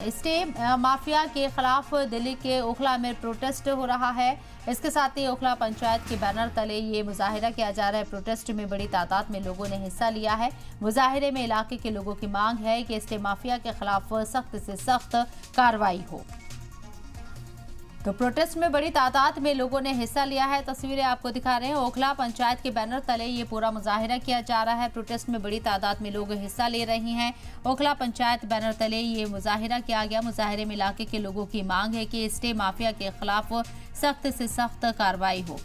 Stay mafia के खिलाफ दिल्ली के ओखला में प्रोटेस्ट हो रहा है। इसके साथ ही ओखला पंचायत के बैनर तले ये मुजाहिरा किया जा रहा है। प्रोटेस्ट में बड़ी तादाद में लोगों ने हिस्सा लिया है। मुजाहिरे में इलाके के लोगों की मांग है कि स्टे माफिया के खिलाफ सख्त से सख्त कार्रवाई हो। तो प्रोटेस्ट में बड़ी तादाद में लोगों ने हिस्सा लिया है। तस्वीरें आपको दिखा रहे हैं। ओखला पंचायत के बैनर तले ये पूरा मुजाहिरा किया जा रहा है। प्रोटेस्ट में बड़ी तादाद में लोग हिस्सा ले रहे हैं। ओखला पंचायत बैनर तले ये मुजाहिरा किया गया। मुजाहिरे में इलाके के लोगों की मांग है कि स्टे माफिया के खिलाफ सख्त से सख्त कार्रवाई हो।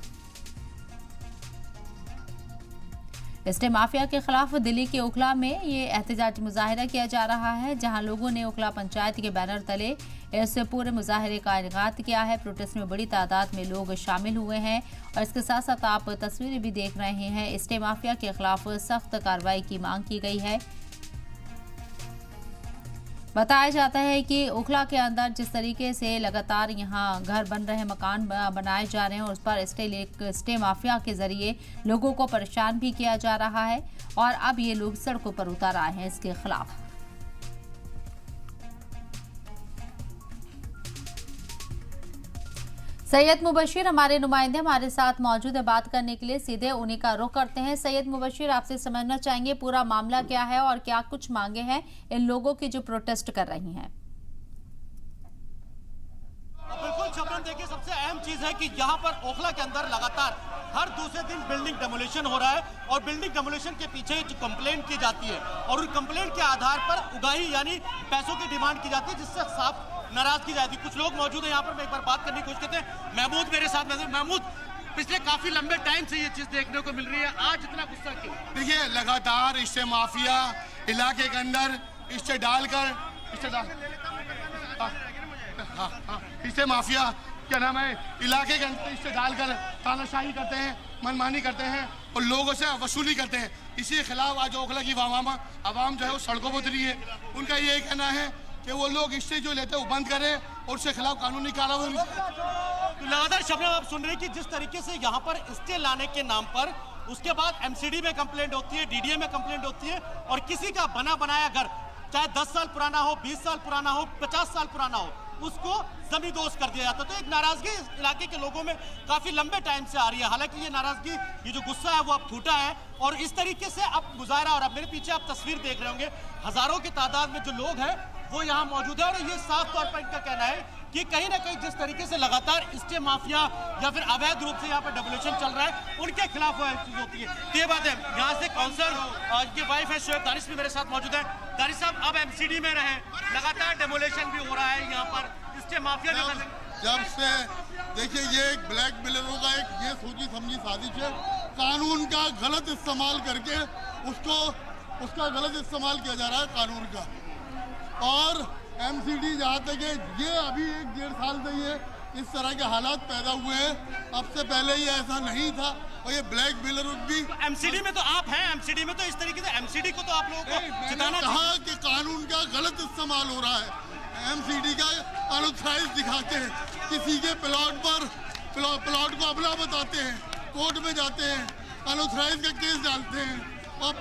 स्टे माफिया के खिलाफ दिल्ली के ओखला में ये एहतजाज मुजाहिरा किया जा रहा है, जहां लोगों ने ओखला पंचायत के बैनर तले इस पूरे मुजाहिरे का इनेकाद किया है। प्रोटेस्ट में बड़ी तादाद में लोग शामिल हुए हैं और इसके साथ साथ आप तस्वीरें भी देख रहे हैं। स्टे माफिया के खिलाफ सख्त कार्रवाई की मांग की गई है। बताया जाता है कि ओखला के अंदर जिस तरीके से लगातार यहां घर बन रहे हैं, मकान बनाए जा रहे हैं, उस पर स्टे माफिया के जरिए लोगों को परेशान भी किया जा रहा है और अब ये लोग सड़कों पर उतर आए हैं इसके खिलाफ। सैयद मुबशीर हमारे नुमाइंदे हमारे साथ मौजूद है बात करने के लिए। सीधे उन्हीं का रुख करते हैं। सैयद मुबशीर, आपसे समझना चाहेंगे पूरा मामला क्या है और क्या कुछ मांगे हैं इन लोगों की जो प्रोटेस्ट कर रही हैं। बिल्कुल शबनम, देखिए सबसे अहम चीज है कि यहाँ पर ओखला के अंदर लगातार हर दूसरे दिन बिल्डिंग डेमोलिशन हो रहा है और बिल्डिंग डेमोलिशन के पीछे जो कंप्लेंट की जाती है और उन कंप्लेंट के आधार पर उगाही यानी पैसों की डिमांड की जाती है, जिससे साफ नाराज की जाती है। कुछ लोग मौजूद हैं यहाँ पर, मैं एक बार बात करने की कोशिश करते हैं। महमूद मेरे साथ मौजूद। महमूद, पिछले काफी लंबे टाइम से ये चीज देखने को मिल रही है, आज इतना गुस्सा क्यों? देखिए लगातार इससे माफिया इलाके के अंदर इससे डालकर इससे माफिया क्या नाम है इलाके के अंदर इससे डालकर तानाशाही करते हैं, मनमानी करते हैं और लोगों से वसूली करते हैं। इसी के खिलाफ आज ओखला की आवाम जो है वो सड़कों पर उतरी है। उनका ये कहना है कि वो लोग इससे जो लेते हैं वो बंद करें और उसके खिलाफ कानूनी कार्रवाई। तो लगातार शबनम आप सुन रहे हैं कि जिस तरीके से यहाँ पर स्टे लाने के नाम पर उसके बाद एमसीडी में कंप्लेंट होती है, डीडीए में कंप्लेंट होती है और किसी का बना बनाया घर चाहे 10 साल पुराना हो, 20 साल पुराना हो, 50 साल पुराना हो, उसको जमींदोज कर दिया जाता है। तो एक नाराजगी इस इलाके के लोगों में काफी लंबे टाइम से आ रही है। हालांकि ये नाराजगी, ये जो गुस्सा है वो अब फूटा है और इस तरीके से अब मुजाहरा, और अब मेरे पीछे आप तस्वीर देख रहे होंगे, हजारों की तादाद में जो लोग हैं वो यहाँ मौजूद है और ये साफ तौर पर इनका कहना है कि कहीं ना कहीं जिस तरीके से लगातार स्टे माफिया या फिर अवैध रूप से यहाँ पर डेमोलिशन चल रहा है, उनके खिलाफ वो चीज होती है। तो ये बात है। यहाँ से काउंसलर की वाइफ है शोएब दानिश भी मेरे साथ मौजूद है। दानिश साहब, अब एमसीडी में रहे, लगातार डेमोलिशन भी हो रहा है यहाँ पर, स्टे माफिया जब से देखिए ये एक ब्लैक बिलरों का एक ये सोची समझी साजिश है। कानून का गलत इस्तेमाल करके उसका गलत इस्तेमाल किया जा रहा है कानून का। और एमसीडी जहाँ तक है ये अभी 1-1.5 साल से ये इस तरह के हालात पैदा हुए हैं। अब से पहले ये ऐसा नहीं था और ये ब्लैक बिलर भी एमसीडी में तो आप हैं, एमसीडी में तो इस तरीके से एमसीडी को तो आप लोगों को जिताना कहा कि कानून का गलत इस्तेमाल हो रहा है। एमसीडी का अनऑथराइज दिखाते हैं, किसी के प्लॉट को अपना बताते हैं, कोर्ट में जाते हैं, अनऑथराइज का केस डालते हैं और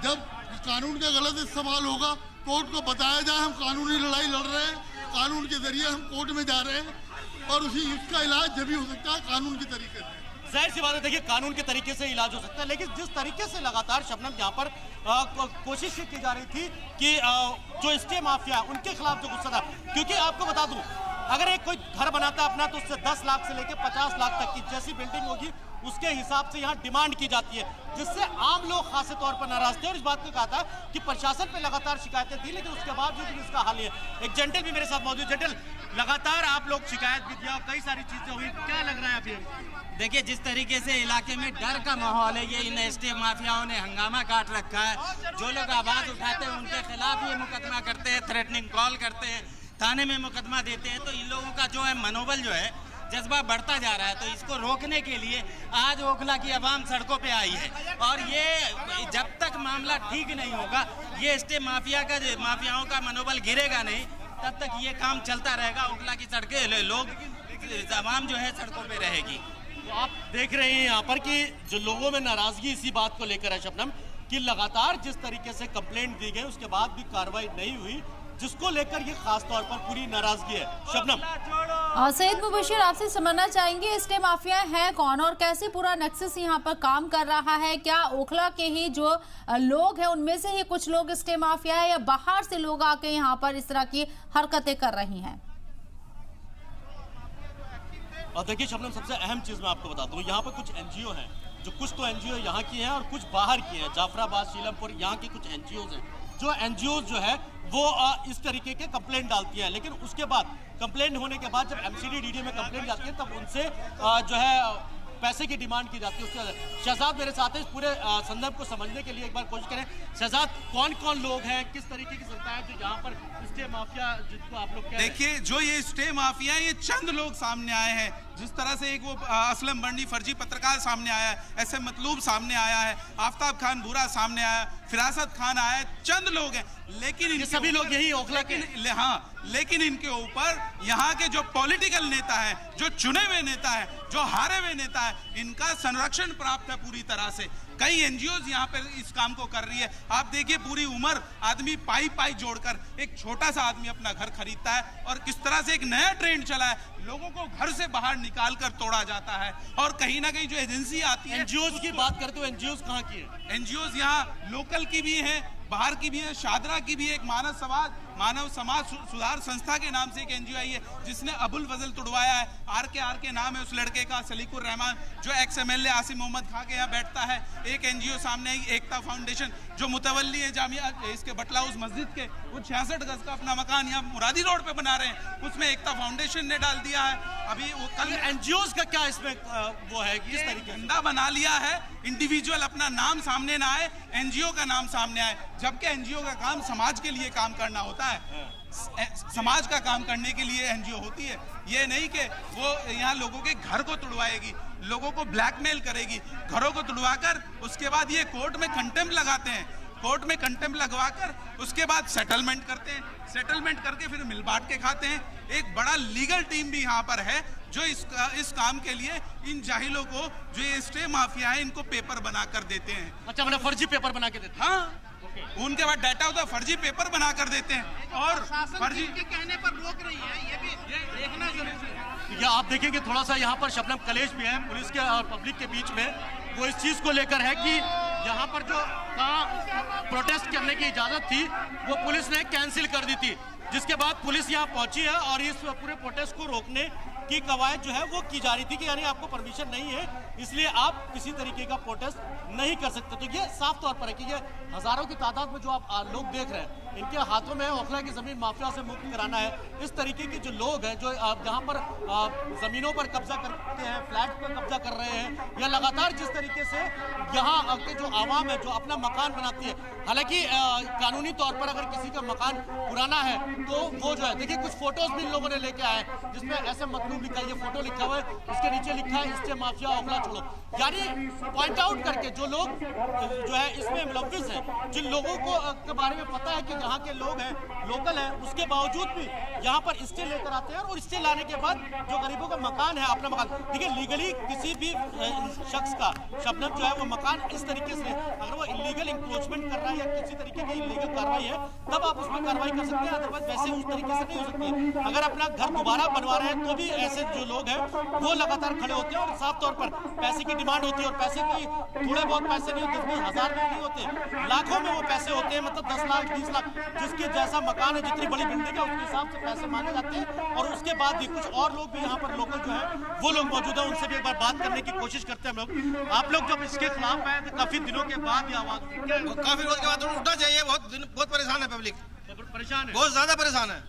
जब कानून का गलत इस्तेमाल होगा कोर्ट को बताया जाए हम कानूनी लड़ाई लड़ रहे हैं, कानून के जरिए हम कोर्ट में जा रहे हैं और उसका इलाज जब भी हो सकता है कानून के तरीके से। जाहिर सी बात है, देखिए कानून के तरीके से इलाज हो सकता है, लेकिन जिस तरीके से लगातार शबनम यहाँ पर कोशिश की जा रही थी कि जो स्टे माफिया उनके खिलाफ जो गुस्सा था, क्योंकि आपको बता दूं अगर एक कोई घर बनाता है अपना तो उससे 10 लाख से लेकर 50 लाख तक की जैसी बिल्डिंग होगी उसके हिसाब से यहाँ डिमांड की जाती है, जिससे आम लोग खास तौर पर नाराज थे और इस बात को कहा था कि प्रशासन पे लगातार शिकायतें थी, लेकिन उसके बावजूद भी इसका हल है। एक जेंटल भी मेरे साथ मौजूद। जेंटल, लगातार आप लोग शिकायत भी दिया और कई सारी चीजें हुई, क्या लग रहा है अभी? देखिए जिस तरीके से इलाके में डर का माहौल है, ये इन स्टे माफियाओं ने हंगामा काट रखा है। जो लोग आवाज उठाते हैं उनके खिलाफ ये मुकदमा करते हैं, थ्रेटनिंग कॉल करते हैं, थाने में मुकदमा देते हैं। तो इन लोगों का जो है मनोबल जो है जज्बा बढ़ता जा रहा है। तो इसको रोकने के लिए आज ओखला की आवाम सड़कों पे आई है और ये जब तक मामला ठीक नहीं होगा, ये स्टे माफियाओं का मनोबल गिरेगा नहीं, तब तक ये काम चलता रहेगा। ओखला की सड़कें लोग आवाम जो है सड़कों पे रहेगी। तो आप देख रहे हैं यहाँ पर कि जो लोगों में नाराजगी इसी बात को लेकर है शबनम, कि लगातार जिस तरीके से कंप्लेंट दी गई उसके बाद भी कार्रवाई नहीं हुई, जिसको लेकर ये खास तौर पर पूरी नाराजगी है। शबनम, सैयद मुबशिर, आपसे समझना चाहेंगे स्टे माफिया है कौन और कैसे पूरा नेक्सस यहाँ पर काम कर रहा है? क्या ओखला के ही जो लोग हैं उनमें से ही कुछ लोग स्टे माफिया है या बाहर से लोग आके यहाँ पर इस तरह की हरकतें कर रही हैं? और देखिए शबनम, सबसे अहम चीज मैं आपको बताता हूँ, यहाँ पर कुछ एनजीओ हैं, जो कुछ तो एनजीओ यहाँ की हैं और कुछ बाहर की हैं। जाफराबाद, शीलमपुर, यहाँ की कुछ एनजीओज हैं, जो एनजीओ जो है वो इस तरीके के कंप्लेंट डालती हैं। लेकिन उसके बाद कंप्लेंट होने के बाद जब एमसीडी डीडीए में कंप्लेंट जाती है तब उनसे जो है पैसे की डिमांड की जाती है। उसके शहजाद मेरे साथ है, इस पूरे संदर्भ को समझने के लिए एक बार कोशिश करें। शहजाद, कौन कौन लोग हैं, किस तरीके की संस्था है जो यहाँ पर स्टे माफिया जिसको आप लोग कह रहे हैं? देखिए, जो ये स्टे माफिया है, ये चंद लोग सामने आए हैं। जिस तरह से एक वो असलम बंडी फर्जी पत्रकार सामने आया है, ऐसे मतलूब सामने आया है, आफ्ताब खान बुरा सामने आया, फिरासत खान आया है, चंद लोग हैं। लेकिन ये सभी लोग यही ओखला के, लेकिन इनके ऊपर यहाँ के जो पॉलिटिकल नेता हैं, जो चुने हुए नेता हैं, जो हारे हुए नेता हैं, इनका संरक्षण प्राप्त है पूरी तरह से। कई एनजीओज यहाँ पे इस काम को कर रही है। आप देखिए, पूरी उम्र आदमी पाई पाई जोड़कर एक छोटा सा आदमी अपना घर खरीदता है और किस तरह से एक नया ट्रेंड चला है, लोगों को घर से बाहर निकाल कर तोड़ा जाता है। और कहीं ना कहीं जो एजेंसी आती है, एनजीओज की बात करते हो, एनजीओज कहाँ की है? एनजीओज यहाँ लोकल की भी हैं, बाहर की भी है, शादरा की भी एक मानव समाज सुधार संस्था के नाम से एक एनजीओ आई है जिसने अबुल फजल तुड़वाया है। आर के नाम है उस लड़के का, सलीकुर रहमान, जो एक्स एमएलए आसिम मोहम्मद खां के यहाँ बैठता है। एक एनजीओ सामने आई, एकता फाउंडेशन, जो मुतवल्ली है जामिया इसके बटला हाउस मस्जिद के, वो 66 गज का अपना मकान यहाँ मुरादी रोड पे बना रहे हैं, उसमें एकता फाउंडेशन ने डाल दिया है। अभी वो कल एनजीओज का क्या इसमें वो है, किस तरीके धंधा बना लिया है, इंडिविजुअल अपना नाम सामने ना आए, एनजीओ का नाम सामने आए, जबकि एनजीओ का काम समाज के लिए काम करना होता है। समाज का काम करने के लिए एनजीओ होती है। ये नहीं कि वो यहाँ लोगों के घर को तुड़वाएगी, लोगों को ब्लैकमेल करेगी, घरों को तुड़वाकर उसके बाद ये कोर्ट में कंटेम्प्ट लगाते हैं, कोर्ट में कंटेम्प्ट लगवाकर उसके बाद सेटलमेंट करते हैं, सेटलमेंट करके फिर मिल बांट के खाते हैं। एक बड़ा लीगल टीम भी यहाँ पर है जो इस काम के लिए इन जाहिलों को, जो ये स्टे माफिया है, इनको पेपर बना कर देते हैं। अच्छा, मतलब फर्जी पेपर बना के देते हैं? हाँ, उनके बाद डाटा होता है, फर्जी पेपर बना कर देते हैं और फर्जी के कहने पर रोक रही है। ये भी देखना जरूरी है। या आप देखेंगे थोड़ा सा यहाँ पर शबनम कलेश भी है पुलिस के और पब्लिक के बीच में, वो इस चीज को लेकर है कि यहाँ पर जो प्रोटेस्ट करने की इजाजत थी वो पुलिस ने कैंसिल कर दी थी, जिसके बाद पुलिस यहाँ पहुंची है और इस पूरे प्रोटेस्ट को रोकने की कवायद जो है वो की जा रही थी कि यानी आपको परमिशन नहीं है, इसलिए आप किसी तरीके का प्रोटेस्ट नहीं कर सकते। तो ये साफ तौर पर है कि ये हजारों की तादाद में जो आप लोग देख रहे हैं, इनके हाथों में ओखला की जमीन माफिया से मुक्त कराना है। इस तरीके के जो लोग हैं जो यहाँ पर जमीनों पर कब्जा करते हैं, फ्लैट पर कब्जा कर रहे हैं, या लगातार जिस तरीके से यहाँ के जो आवाम है जो अपना मकान बनाती है, हालांकि कानूनी तौर पर अगर किसी का मकान पुराना है तो वो जो है, देखिए कुछ फोटोज भी इन लोगों ने लेके आए जिसमें ऐसे मतलूब लिखा है, ये फोटो लिखा हुआ है, इसके नीचे लिखा है स्टे माफिया ओखला छोड़ो। यानी पॉइंट आउट करके जो लोग जो है इसमें मुलव्विस हैं, जिन लोगों को के बारे में पता है कि यहाँ के लोग हैं, लोकल हैं, उसके बावजूद भी यहाँ पर स्टे लेकर आते हैं और स्टे लाने के बाद जो गरीबों का मकान है, अपना मकान, देखिए लीगली किसी भी शख्स का शबनम जो है वो मकान इस तरीके से अगर वो इलीगल इंक्रोचमेंट कर रहा है या किसी तरीके की इलीगल कार्रवाई है तब आप उसमें कार्रवाई कर सकते हैं, अदरवाइज वैसे उस तरीके से नहीं हो सकती है। अगर अपना घर दोबारा बनवा रहे हैं तो भी ऐसे जो लोग हैं वो लगातार खड़े होते हैं और साफ तौर पर पैसे की डिमांड होती है, और पैसे कोई थोड़े बहुत पैसे नहीं होते, 10,000 में नहीं होते, लाखों में वो पैसे होते हैं, मतलब 10 लाख 20 लाख, जिसके जैसा मकान है, जितनी बड़ी बिल्डिंग है उसके हिसाब से पैसे मांगे जाते हैं। और उसके बाद भी कुछ और लोग भी यहाँ पर लोकल जो है वो लोग मौजूद है, उनसे भी एक बार बात करने की कोशिश करते हैं हम लोग। आप लोग जब इसके खिलाफ आए तो काफी दिनों के बाद ये आवाज, काफी रोज के बाद उठना चाहिए, बहुत परेशान है पब्लिक, परेशान है, बहुत ज्यादा परेशाान है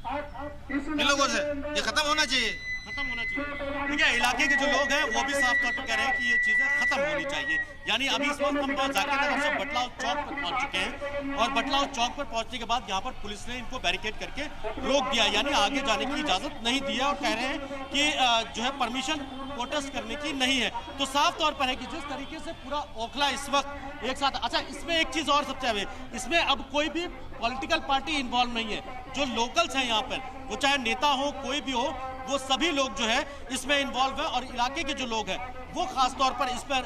इन लोगों से, ये खत्म होना चाहिए, खत्म होना चाहिए। देखिए इलाके के जो लोग हैं वो भी साफ तौर पर कह रहे हैं कि ये चीजें खत्म होनी चाहिए। यानी अभी इस वक्त हम जाकिर नगर से बटला चौक पर पहुंच चुके हैं और बटला चौक पर पहुंचने के बाद यहाँ पर पुलिस ने इनको बैरिकेड करके रोक दिया, यानी आगे जाने की इजाजत नहीं दी है और कह रहे हैं कि जो है परमिशन प्रोटेस्ट करने की नहीं है। तो साफ तौर पर है कि जिस तरीके से पूरा ओखला इस वक्त एक साथ, अच्छा इसमें एक चीज और सबसे अहम, इसमें अब कोई भी पॉलिटिकल पार्टी इन्वॉल्व नहीं है, जो लोकल्स हैं यहाँ पर, वो चाहे नेता हो कोई भी हो, वो सभी लोग जो है इसमें इन्वॉल्व है और इलाके के जो लोग हैं वो खास तौर पर इस पर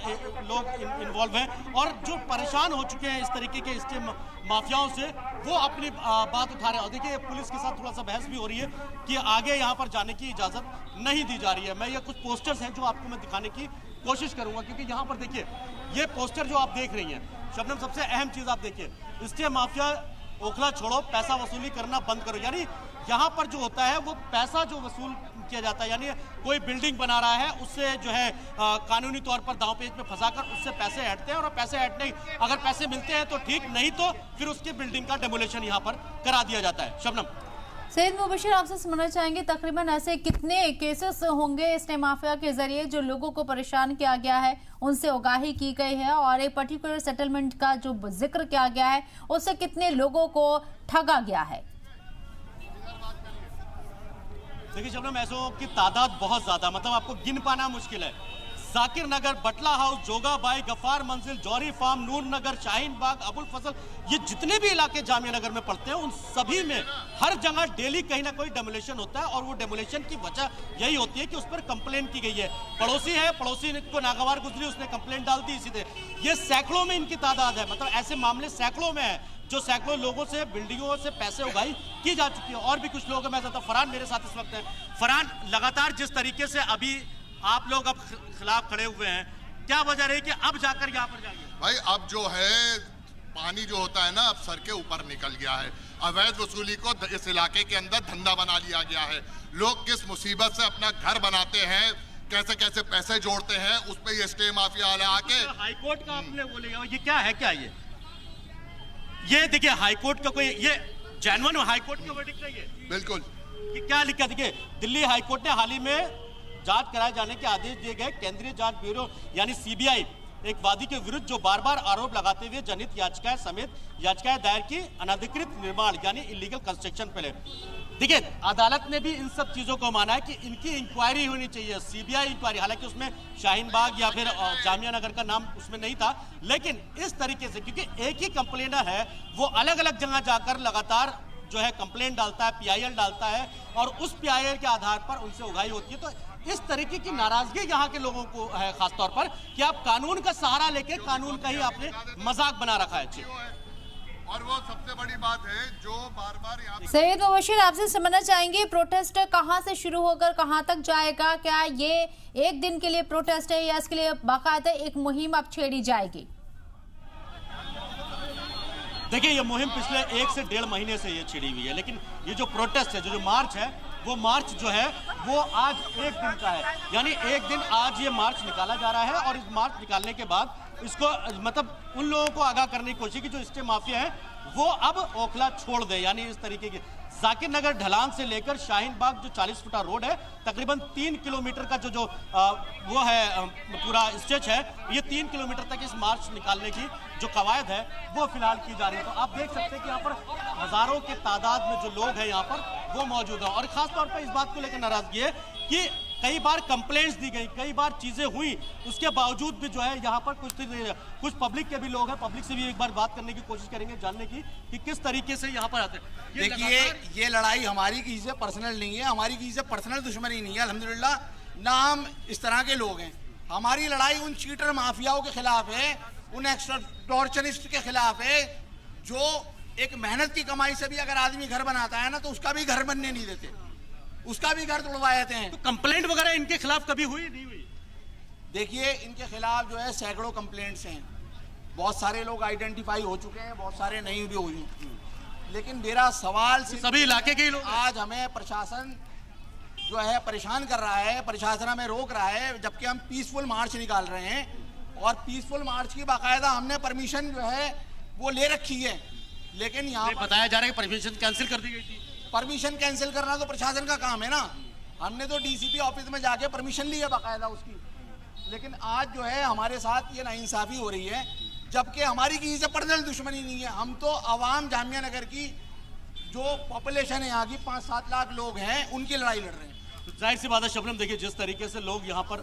लोग इन्वॉल्व हैं और जो परेशान हो चुके हैं इस तरीके के स्टे माफियाओं से, वो अपनी बात उठा रहे हैं। और देखिए पुलिस के साथ थोड़ा सा बहस भी हो रही है कि आगे यहाँ पर जाने की इजाजत नहीं दी जा रही है। मैं ये कुछ पोस्टर्स हैं जो आपको मैं दिखाने की कोशिश करूंगा, क्योंकि यहाँ पर देखिए ये पोस्टर जो आप देख रही हैं शबनम, सबसे अहम चीज आप देखिए, स्टे माफिया ओखला छोड़ो, पैसा वसूली करना बंद करो। यानी यहाँ पर जो होता है वो पैसा जो वसूल किया जाता है, यानी कोई बिल्डिंग बना रहा है उससे जो है कानूनी तौर पर दांव पेच में फंसाकर उससे पैसे ऐंठते हैं और पैसे ऐंठने अगर पैसे मिलते हैं तो ठीक, नहीं तो फिर उसके बिल्डिंग का डेमोलेशन यहाँ पर करा दिया जाता है। शबनम, सैयद मुबशिर, आपसे समझना चाहेंगे तकरीबन ऐसे कितने केसेस होंगे स्टे माफिया के जरिए जो लोगों को परेशान किया गया है, उनसे उगाही की गई है और एक पर्टिकुलर सेटलमेंट का जो जिक्र किया गया है उससे कितने लोगों को ठगा गया है? देखिए शबनम, ऐसों की तादाद बहुत ज्यादा, मतलब आपको गिन पाना मुश्किल है। जाकिर नगर, बटला हाउस, जोगाबाई, गफार मंजिल, जौहरी फार्म, नूर नगर, शाहीन बाग, अबुल फजल, ये जितने भी इलाके जामिया नगर में पड़ते हैं उन सभी में हर जगह डेली कहीं ना कोई डेमोलेशन होता है और वो डेमोलेशन की वजह यही होती है कि उस पर कंप्लेन की गई है। पड़ोसी है, पड़ोसी को नागवार गुजरी, उसने कंप्लेन डाल दी, इसी तरह ये सैकड़ों में इनकी तादाद है। मतलब ऐसे मामले सैकड़ों में है जो सैकड़ों लोगों से, बिल्डिंगों से पैसे उगाही की जा चुकी है। और भी कुछ लोग हैं, मैं चाहता हूं फरहान मेरे साथ इस वक्त है। फरहान, लगातार जिस तरीके से अभी आप लोग अब खिलाफ खड़े हुए हैं, क्या वजह रही कि अब जाकर यहाँ पर जाएंगे? भाई अब जो है पानी जो होता है ना, अब सर के ऊपर निकल गया है। अवैध वसूली को इस इलाके के अंदर धंधा बना लिया गया है। लोग किस मुसीबत से अपना घर बनाते हैं, कैसे कैसे पैसे जोड़ते हैं, उस पर ये स्टे माफिया वाले आके हाईकोर्ट का आपने बोलेगा, ये क्या है? क्या ये देखिए हाईकोर्ट का कोई ये जेन्युइन हाईकोर्ट का वर्डिक्ट है ये? बिल्कुल। कि क्या लिखा? देखिए दिल्ली हाईकोर्ट ने हाल ही में जांच कराए जाने के आदेश दिए गए। केंद्रीय जांच ब्यूरो यानी सीबीआई एक वादी के विरुद्ध जो बार बार आरोप लगाते हुए जनहित याचिकाएं समेत याचिकाएं दायर की अनधिकृत निर्माण यानी इलीगल कंस्ट्रक्शन पहले। देखिए अदालत ने भी इन सब चीजों को माना है कि इनकी इंक्वायरी होनी चाहिए, सीबीआई इंक्वायरी। हालांकि उसमें शाहीन बाग या फिर जामिया नगर का नाम उसमें नहीं था, लेकिन इस तरीके से क्योंकि एक ही कंप्लेनर है वो अलग अलग जगह जाकर लगातार जो है कंप्लेन डालता है, पीआईएल डालता है और उस पीआईएल के आधार पर उनसे उगाही होती है। तो इस तरीके की नाराजगी यहाँ के लोगों को है खासतौर पर कि आप कानून का सहारा लेके कानून का ही आपने मजाक बना रखा है। और वो सबसे बड़ी बात है जो बार बार यहाँ सैयद मुबशिर, आपसे समझना चाहेंगे प्रोटेस्ट कहाँ से शुरू होकर कहाँ तक जाएगा? क्या ये एक दिन के लिए प्रोटेस्ट है या इसके लिए बाकायदा एक मुहिम अब छेड़ी जाएगी? देखिए ये मुहिम पिछले 1 से 1.5 महीने से ये छिड़ी हुई है, लेकिन ये जो प्रोटेस्ट है, जो मार्च है, वो मार्च जो है वो आज एक दिन का है। यानी एक दिन आज ये मार्च निकाला जा रहा है और इस मार्च निकालने के बाद इसको मतलब उन लोगों को आगाह करने की कोशिश की जो स्टे माफिया है वो अब ओखला छोड़ दे। यानी इस तरीके की जाकिर नगर ढलान से लेकर शाहीन बाग जो 40 फुटा रोड है, तकरीबन 3 किलोमीटर का जो वो है पूरा स्ट्रेच है, ये 3 किलोमीटर तक इस मार्च निकालने की जो कवायद है वो फिलहाल की जा रही है। तो आप देख सकते हैं कि यहाँ पर हजारों के तादाद में जो लोग हैं यहाँ पर वो मौजूद हैं और खासतौर पर इस बात को लेकर नाराजगी है कि कई बार कंप्लेंट्स दी गई, कई बार चीजें हुई, उसके बावजूद भी जो है यहाँ पर कुछ पब्लिक के भी लोग हैं। पब्लिक से भी एक बार बात करने की कोशिश करेंगे, जानने की कि किस तरीके से यहाँ पर आते हैं। देखिए ये लड़ाई हमारी किसी से पर्सनल नहीं है, हमारी किसी से पर्सनल दुश्मनी नहीं है। अल्हम्दुलिल्लाह ना हम इस तरह के लोग हैं। हमारी लड़ाई उन चीटर माफियाओं के खिलाफ है, उन एक्सटॉर्शनिस्ट के खिलाफ है जो एक मेहनत की कमाई से भी अगर आदमी घर बनाता है ना तो उसका भी घर बनने नहीं देते, उसका भी घर तोड़वा देते हैं। तो कंप्लेंट वगैरह इनके खिलाफ कभी हुई नहीं हुई? देखिए इनके खिलाफ जो है सैकड़ों कंप्लेंट्स हैं, बहुत सारे लोग आइडेंटिफाई हो चुके हैं, बहुत सारे नहीं भी हुई। लेकिन मेरा सवाल सभी इलाके के लोग आज हमें प्रशासन जो है परेशान कर रहा है, प्रशासन हमें रोक रहा है, जबकि हम पीसफुल मार्च निकाल रहे हैं और पीसफुल मार्च की बाकायदा हमने परमिशन जो है वो ले रखी है। लेकिन यहाँ बताया जा रहा है कि परमिशन कैंसिल कर दी गई थी। परमिशन कैंसिल करना तो प्रशासन का काम है ना, हमने तो डीसीपी ऑफिस में जाके परमिशन ली है बाकायदा उसकी। लेकिन आज जो है हमारे साथ ये नाइंसाफी हो रही है, जबकि हमारी किसी से पर्सनल दुश्मनी नहीं है। हम तो आवाम जामिया नगर की जो पॉपुलेशन है यहाँ की 5-7 लाख लोग हैं, उनकी लड़ाई लड़ रहे हैं। तो जाहिर सी बात है शबनम, देखिए जिस तरीके से लोग यहाँ पर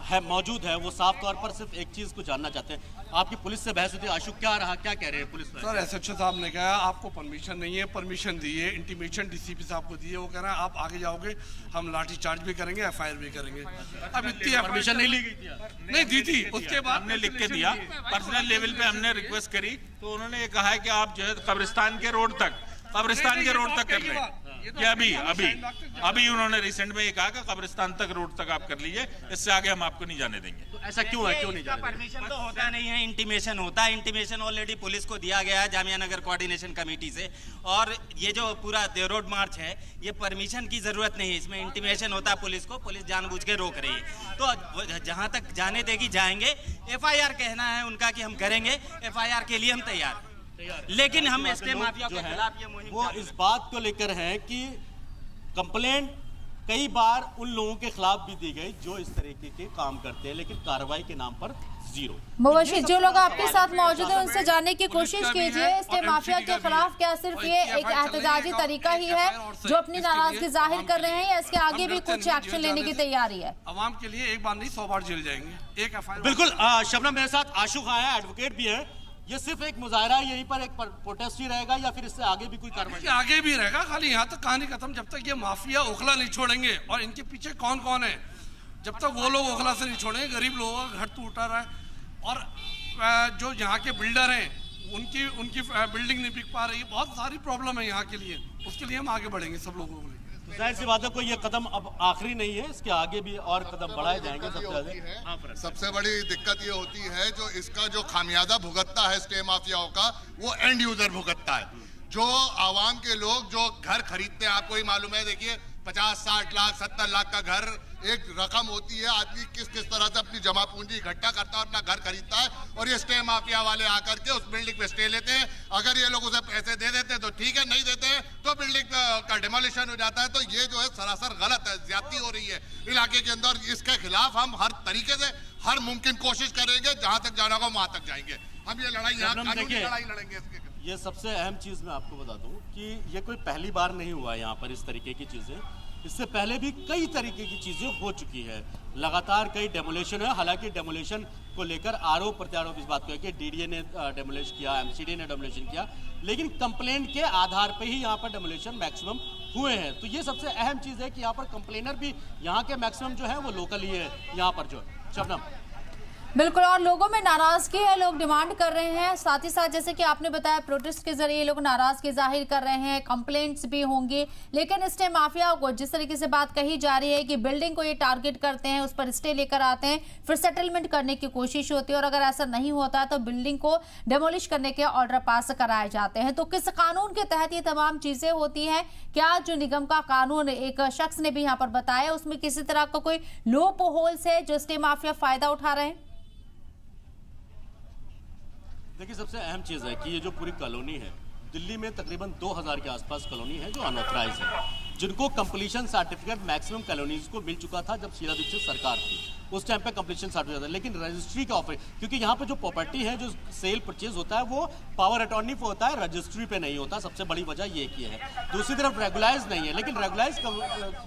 है मौजूद है वो साफ तौर पर सिर्फ एक चीज को जानना चाहते हैं। आपकी पुलिस से बहस होती है, आशु क्या रहा, क्या कह रहे हैं पुलिस? सर एसएचओ साहब ने कहा आपको परमिशन नहीं है, परमिशन दी है, इंटीमेशन डीसीपी साहब को दी है, वो कह रहे हैं आप आगे जाओगे हम लाठी चार्ज भी करेंगे, एफआईआर भी करेंगे। अब इतनी परमिशन नहीं ली गई थी? नहीं दी थी, उसके बाद हमने लिख के दिया, पर्सनल लेवल पे हमने रिक्वेस्ट करी तो उन्होंने ये कहा है कि आप जो है कब्रिस्तान के रोड तक कर लें। ये अभी उन्होंने रिसेंट में ये कहा कि कब्रिस्तान तक रोड तक आप कर लीजिए, इससे आगे हम आपको नहीं जाने देंगे। तो ऐसा क्यों है, क्यों नहीं जाने देंगे? परमिशन तो होता नहीं है, इंटीमेशन होता है। इंटीमेशन ऑलरेडी पुलिस को दिया गया है जामिया नगर कोऑर्डिनेशन कमेटी से। और ये जो पूरा रोड मार्च है ये परमिशन की जरूरत नहीं है, इसमें इंटीमेशन होता है पुलिस को, पुलिस जानबूझ के रोक रही है। तो जहां तक जाने देगी जाएंगे। एफआईआर कहना है उनका कि हम करेंगे, एफआईआर के लिए हम तैयार, लेकिन हम एस्टे माफिया के खिलाफ ये मुहिम वो इस बात को लेकर है कि कंप्लेंट कई बार उन लोगों के खिलाफ भी दी गई जो इस तरीके के काम करते हैं, लेकिन कार्रवाई के नाम पर जीरो। मुबशिर, जो लोग आपके साथ मौजूद हैं उनसे जानने की कोशिश कीजिए, एस्टे माफिया के खिलाफ क्या सिर्फ ये एक एहतजाजी तरीका ही है जो अपनी नाराजगी जाहिर कर रहे हैं, या इसके आगे भी कुछ एक्शन लेने की तैयारी है? अवाम के लिए एक बार नहीं 100 बार जेल जाएंगे। एक एफआईआर बिल्कुल। शबनम मेरे साथ आशु खां है, एडवोकेट भी है। ये सिर्फ एक मुजाहरा यहीं पर एक प्रोटेस्ट ही रहेगा या फिर इससे आगे भी कोई कार्रवाई? आगे भी रहेगा, खाली यहाँ तक कहानी खत्म। जब तक ये माफिया ओखला नहीं छोड़ेंगे, और इनके पीछे कौन कौन है, जब तक वो लोग ओखला से नहीं छोड़ेंगे, गरीब लोगों का घर टूट रहा है और जो यहाँ के बिल्डर हैं उनकी बिल्डिंग नहीं बिक पा रही है, बहुत सारी प्रॉब्लम है यहाँ के लिए। उसके लिए हम आगे बढ़ेंगे सब लोगों को। जाहिर सी बात है कोई ये कदम अब आखिरी नहीं है, इसके आगे भी और कदम बढ़ाए जाएंगे। सबसे बड़ी दिक्कत ये होती है जो इसका जो खामियाजा भुगतता है स्टे माफियाओं का, वो एंड यूजर भुगतता है। जो आवाम के लोग जो घर खरीदते हैं, आपको ही मालूम है, देखिए 50, 60 लाख, 70 लाख का घर एक रकम होती है। आदमी किस किस तरह से अपनी जमा पूंजी इकट्ठा करता है, अपना घर खरीदता है, और ये स्टे माफिया वाले आकर के उस बिल्डिंग पे स्टे लेते हैं। अगर ये लोग उसे पैसे दे देते हैं तो ठीक है, नहीं देते हैं तो बिल्डिंग का डिमोलिशन हो जाता है। तो ये जो है सरासर गलत है, ज्यादती हो रही है इलाके के अंदर। इसके खिलाफ हम हर तरीके से हर मुमकिन कोशिश करेंगे, जहां तक जाना होगा वहां तक जाएंगे। हम ये लड़ाई लड़ाई लड़ेंगे इसके। ये सबसे अहम चीज मैं आपको बता दूं कि ये कोई पहली बार नहीं हुआ यहाँ पर इस तरीके की चीजें। इससे पहले भी कई तरीके की चीजें हो चुकी है, लगातार कई डेमोलेशन है। हालांकि डेमोलेशन को लेकर आरोप प्रत्यारोप इस बात को है कि डीडीए ने डेमोलिश किया, एमसीडी ने डेमोलेशन किया, लेकिन कंप्लेंट के आधार पे ही यहाँ पर डेमोलेशन मैक्सिमम हुए हैं। तो ये सबसे अहम चीज है कि यहाँ पर कंप्लेनर भी यहाँ के मैक्सिमम जो है वो लोकल ही है यहाँ पर जो है। शबनम बिल्कुल, और लोगों में नाराजगी है, लोग डिमांड कर रहे हैं। साथ ही साथ जैसे कि आपने बताया प्रोटेस्ट के जरिए लोग नाराजगी जाहिर कर रहे हैं, कंप्लेंट्स भी होंगे, लेकिन स्टे माफिया को जिस तरीके से बात कही जा रही है कि बिल्डिंग को ये टारगेट करते हैं, उस पर स्टे लेकर आते हैं, फिर सेटलमेंट करने की कोशिश होती है, और अगर ऐसा नहीं होता है तो बिल्डिंग को डेमोलिश करने के ऑर्डर पास कराए जाते हैं। तो किस कानून के तहत ये तमाम चीजें होती हैं? क्या जो निगम का कानून एक शख्स ने भी यहाँ पर बताया उसमें किसी तरह का कोई लूप होल्स है जो स्टे माफिया फायदा उठा रहे हैं? देखिए, सबसे अहम चीज़ है कि ये जो पूरी कॉलोनी है, दिल्ली में तकरीबन 2000 के आसपास कॉलोनी है जो अनऑथराइज है, जिनको कंप्लीशन सर्टिफिकेट मैक्सिमम कॉलोनीज को मिल चुका था जब शीला दीक्षित सरकार थी, उस टाइम पे कंप्लीशन सर्टिफिकेट था। लेकिन रजिस्ट्री का ऑफर, क्योंकि यहाँ पे जो प्रॉपर्टी है जो सेल परचेज होता है वो पावर अटॉर्नी पे होता है, रजिस्ट्री पे नहीं होता। सबसे बड़ी वजह ये की है। दूसरी तरफ रेगुलाइज नहीं है, लेकिन रेगुलाइज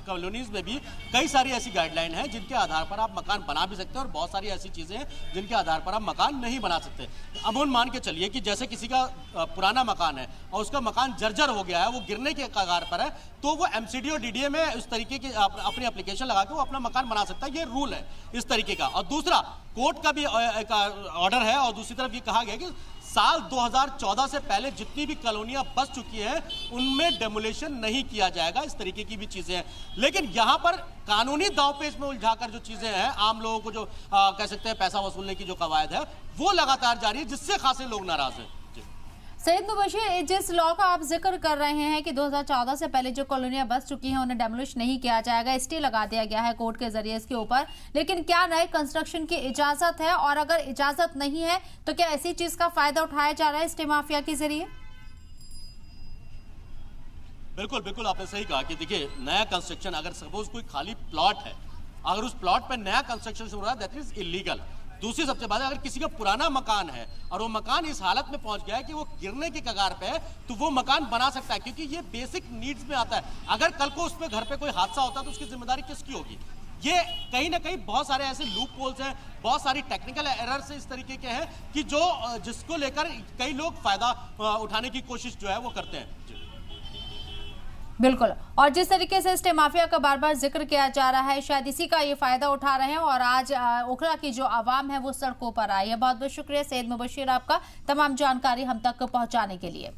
कॉलोनीज में भी कई सारी ऐसी गाइडलाइन है जिनके आधार पर आप मकान बना भी सकते हैं, और बहुत सारी ऐसी चीज़ें हैं जिनके आधार पर आप मकान नहीं बना सकते। अमूमन मान के चलिए कि जैसे किसी का पुराना मकान है और उसका मकान जर्जर हो गया है, वो गिरने के कगार पर है, तो वो एमसीडी और डीडीए में उस तरीके की अपनी एप्लीकेशन लगा के वो अपना मकान बना सकता है। ये रूल है इस तरीके का। और दूसरा, कोर्ट का भी एक ऑर्डर है, और दूसरी तरफ ये कहा गया कि साल 2014 से पहले जितनी भी कॉलोनियां बस चुकी हैं उनमें डेमोलेशन नहीं किया जाएगा। इस तरीके की भी चीजें हैं। लेकिन यहां पर कानूनी दांवपेच में उलझाकर जो चीजें हैं, आम लोगों को जो कह सकते हैं पैसा वसूलने की जो कवायद है, वो लगातार जारी है, जिससे खासे लोग नाराज हैं। सैयद मुबशिर, जिस लॉ का आप जिक्र कर रहे हैं कि 2014 से पहले जो कॉलोनियां बस चुकी हैं उन्हें डेमोलिश नहीं किया जाएगा, स्टे लगा दिया गया है कोर्ट के जरिए इसके ऊपर, लेकिन क्या नए कंस्ट्रक्शन की इजाजत है? और अगर इजाजत नहीं है तो क्या ऐसी चीज का फायदा उठाया जा रहा है स्टे माफिया के जरिए? बिल्कुल बिल्कुल, आपने सही कहा कि देखिए, नया कंस्ट्रक्शन, अगर सपोज कोई खाली प्लॉट है, अगर उस प्लॉट पर नया कंस्ट्रक्शन हो रहा है, दैट इज इलीगल। दूसरी सबसे बड़ी, अगर किसी का पुराना मकान है और वो मकान इस हालत में पहुंच गया है कि वो गिरने के कगार पे है, तो वो मकान बना सकता है, क्योंकि ये बेसिक नीड्स में आता है। अगर कल को उस पे घर पे कोई हादसा होता है तो उसकी जिम्मेदारी किसकी होगी? ये कहीं ना कहीं बहुत सारे ऐसे लूप होल्स हैं, बहुत सारी टेक्निकल एरर्स इस तरीके के हैं कि जिसको लेकर कई लोग फायदा उठाने की कोशिश जो है वो करते हैं। बिल्कुल, और जिस तरीके से स्टे माफिया का बार बार जिक्र किया जा रहा है, शायद इसी का ये फायदा उठा रहे हैं और आज ओखला की जो आवाम है वो सड़कों पर आई है। बहुत बहुत शुक्रिया सैयद मुबशिर आपका तमाम जानकारी हम तक पहुंचाने के लिए।